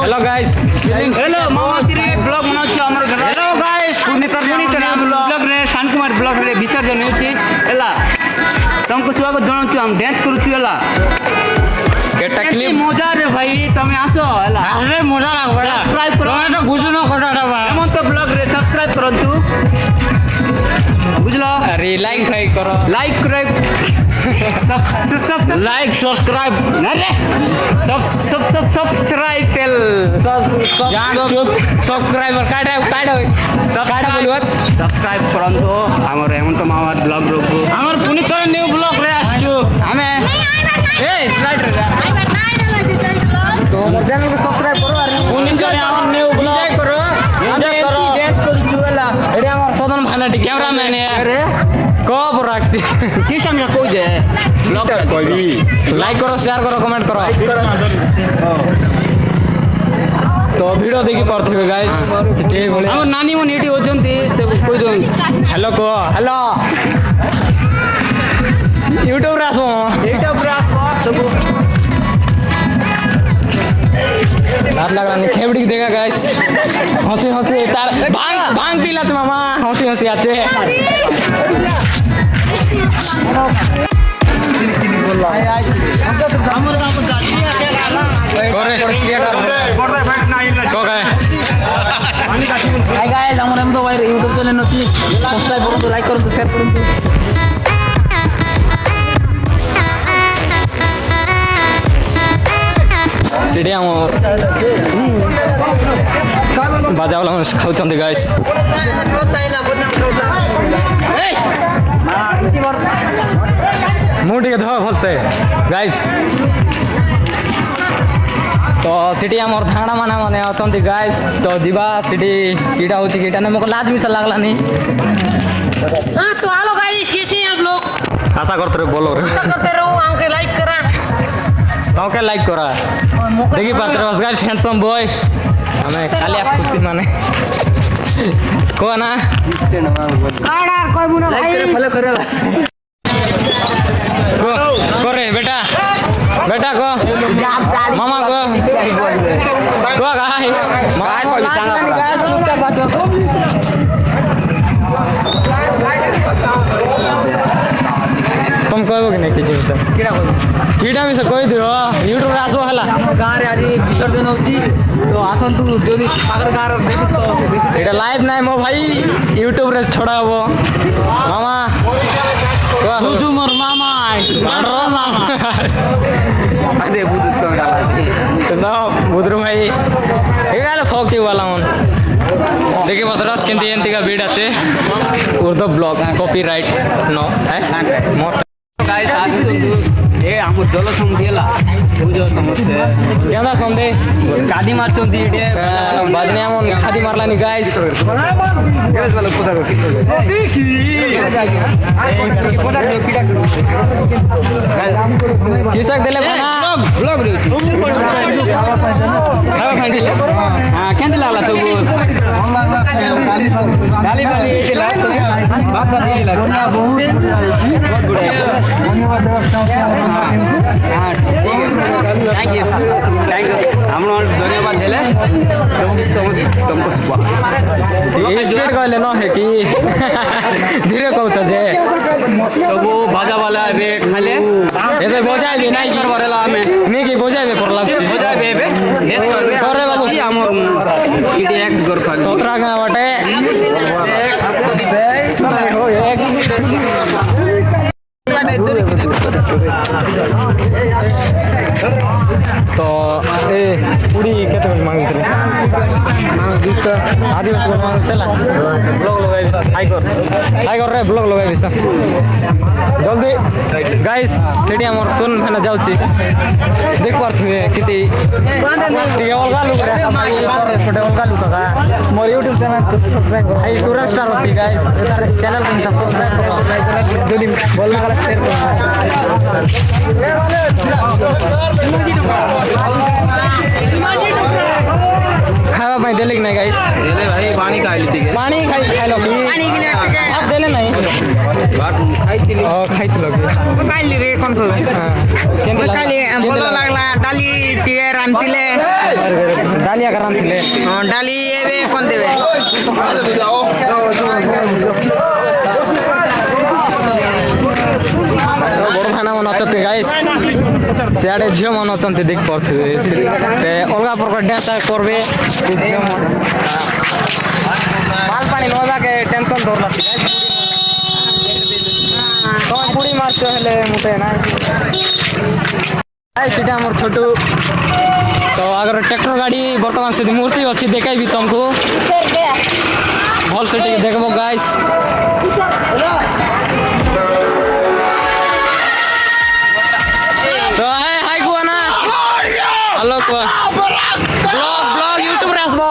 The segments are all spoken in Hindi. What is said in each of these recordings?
हेलो गाइस हेलो मामा तिरे ब्लॉग बनाउछु हमर घर हेलो गाइस पुनितर ब्लॉग रे शान कुमार ब्लॉग रे विसर्जन होछि एला तुमको स्वागत जनाउछु हम डांस करूछु एला केटा क्लिप मजा रे भाई तमे आसो एला अरे मजा लागो एला सब्सक्राइब करो तो बुझनो कटाटा बा हेमंत ब्लॉग रे सब्सक्राइब करंतु बुझलो अरे लाइक करो लाइक सब लाइक सब्सक्राइब अरे सब्सक्राइब पेल सब्सक्राइबर काटा बोलुत सब्सक्राइब करंतो हमर हेमंत मामा ब्लॉग रोकु हमर पुनितर न्यू ब्लॉग रे आछु हमें ए राइट रे तो हमर चैनल को सब्सक्राइब करो और पुनितर हमर न्यू ब्लॉग करो एंजॉय करो डांस करू एला एडी हमर सदन भानाटी कैमरामैन है अरे कब रखती सिस्टम या कोई जे ब्लॉग कोई भी लाइक करो शेयर करो कमेंट करो तो वीडियो देखि परथिबे गाइस हम नानी मन एटी होजंती से कोई दो हेलो को हेलो यूट्यूब रासो सब रात लग रहा नहीं खेबड़ी देगा गाइस हंसी हंसी तार भांग पीला छ मामा हंसी हंसी आछे हाय गाइस हमर एमदो भाई यूट्यूब चैनल नथि सब्सक्राइब करंतु लाइक करंतु शेयर करंतु सीढ़िया बाजा वाला खाऊँ गाइस मुँह टे धो भलसे गाइस तो सीटी आम धाणा माना मैंने अच्छा गाइस तो जीवा सीटी कीटा होती कीटा ने मोको लाज मिसा लागला नहीं तो हेलो गाइस कैसे हैं आप लोग आशा करते रहो बोलो आशा करते रहो हमके लाइक करा ओके लाइक करा देखी पात्र गाइस हैंडसम बॉय हमें खाली आप खुशी माने को ना आडार कोई मुना लाइक करे फॉलो करे को करे बेटा बेटा को मामा को गाय माय को सांगा गाइस सुटा बात तुम कहबो कि नहीं किछ सब कीड़ा में से कोई दियो यूट्यूब रे आसो हला गां रे आज विसर्जन होची तो आसंतु जोनी पागर गां रे देखु तो एटा लाइव नाही मो भाई यूट्यूब रे छोड़ा हबो मामा बुदु मोर मामा मारो मामा अरे बुदु तो डाला तो ना बुदरु भाई एगाले फोकी वाला मन देखिए बतरस केंती एंती का वीडियो আছে उर्दू ब्लॉग कॉपीराइट नो है मोर गाइस आज ए हम दल समझेला बुझो समझते केना समझे गादी मारचंती एटे बाजने हमन खादी मारलानी गाइस गाइस वाला पूछा देखी पोटा कीड़ा किसक देले बना ब्लॉग रे हां केंदी लागला सब गाली गाली दिला बात बात दिला बहुत गुड धन्यवाद हां ठीक है थैंक यू हम लोग धन्यवाद देले तुमको सुबह स्पीड कहले न है कि धीरे कहत जे सब बाजा वाला बे खाले एबे बजाइबे नाही की करेला हमें नी की बजाइबे पर लागछ बजाइबे एबे नेट करबे करे बाबू की हम सीडीएक्स कर खाली तोरा का बाटे हो एक तो ए पूरी केते मांगी रे मांगी तो आदिवासी मांग सेला ब्लॉग लगाई हाई कर रे ब्लॉग लगाई बिसा जल्दी गाइस सेठी हमर सुन भाना जाउची देख पारथुए किति टी अलगा लुक रे छोटे अलगा लुक का मोर YouTube चैनल सब्सक्राइब करो हाई सुरन स्टार होती गाइस चैनल को सब्सक्राइब करो जल्दी बोलना वाला शेयर करो खावा भाई देले नहीं गाइस देले भाई पानी खाई ली थी पानी खाई लो पानी के लिए आप देले नहीं बात खाई थी खाई थी लोग खाई ली रे कौन को हां केन खाई ली बोलो लागला डाली तिए रांतिले डाली ডালিয়া কারান থিলে ডালি এবে কোন দেবে বড় ভাইনা মনে অଛନ୍ତି গাইস সিଆଡ଼େ ଝିଅ ମାନେ ଅଛନ୍ତି ଦେଖି ପାରୁଥିବେ ସେ ଅଲଗା ପ୍ରକାର ଡ୍ୟାନ୍ସ କରବେ ମାଲ ପାଣି ନବାକେ ଟେନସନ୍ ଧରଲା ତମେ ବୁଡ଼ି ମାରଛ ହେଲେ ମୋତେ ନାଇଁ ସେଟା ଆମର ଛୋଟୁ ତ ଆଗର ଟ୍ରାକ୍ଟର ଗାଡ଼ି ବର୍ତ୍ତମାନ ସେଠି ମୂର୍ତ୍ତି ଅଛି ଦେଖାଇବି ତମକୁ ଭଲ ସେ ଟିକେ ଦେଖବ ଗାଇସ୍ तो हाय कुआ ना हेलो कुआ ब्लॉग यूट्यूब रे आसबो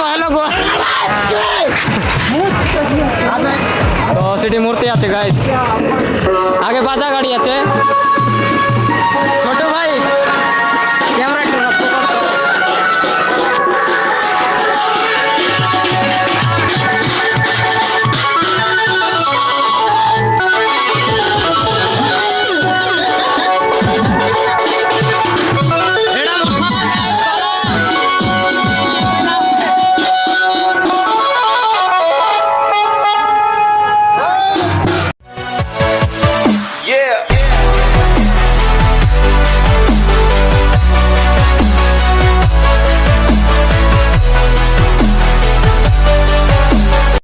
हेलो कुआ तो सिटी मूर्ति আছে गाइस आगे बाजा गाड़ी আছে